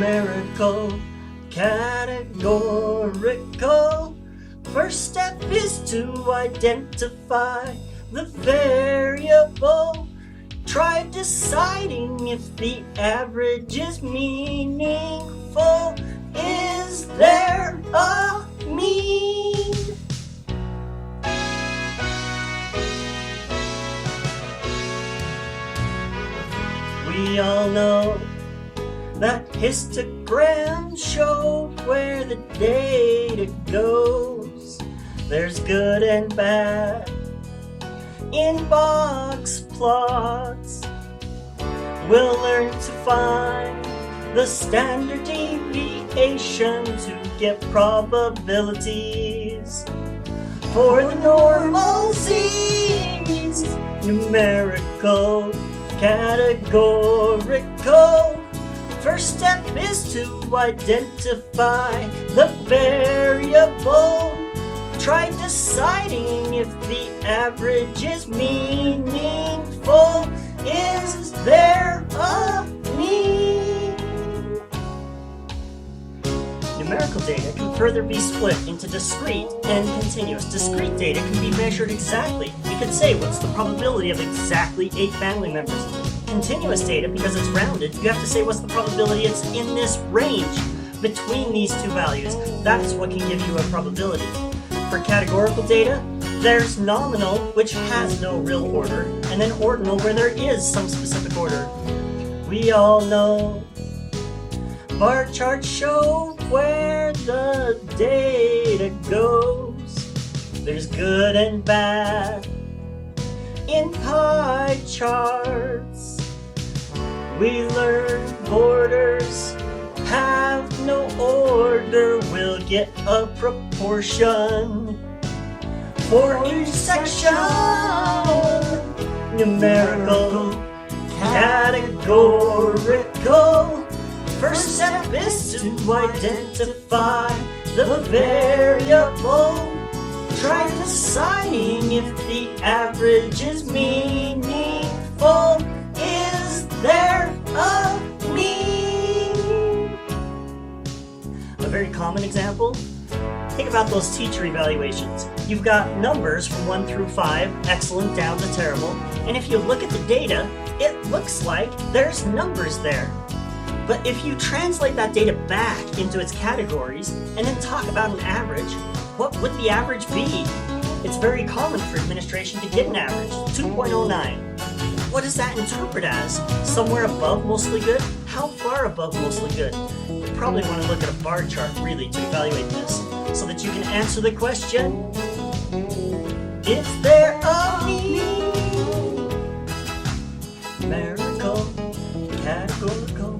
Numerical categorical. First step is to identify the variable. Try deciding if the average is meaningful. Is there a mean? We all know that histograms show where the data goes. There's good and bad in box plots. We'll learn to find the standard deviation to get probabilities for the normal z's. Numerical categorical. First step is to identify the variable. Try deciding if the average is meaningful. Is there a mean? Numerical data can further be split into discrete and continuous. Discrete data can be measured exactly. We could say what's the probability of exactly 8 family members. Continuous data, because it's rounded, you have to say what's the probability it's in this range between these two values. That's what can give you a probability. For categorical data, there's nominal, which has no real order, and then ordinal, where there is some specific order. We all know bar charts show where the data goes. There's good and bad in pie charts. We learn borders have no order. We'll get a proportion for each section. Numerical categorical. First step is to identify the variable. Try deciding if the average is meaningful. Is there a mean? A very common example, think about those teacher evaluations. You've got numbers from 1 through 5, excellent down to terrible, and if you look at the data, it looks like there's numbers there. But if you translate that data back into its categories and then talk about an average, what would the average be? It's very common for administration to get an average, 2.09. What does that interpret as? Somewhere above mostly good? How far above mostly good? You probably want to look at a bar chart really to evaluate this, so that you can answer the question, is there a mean? Numerical categorical.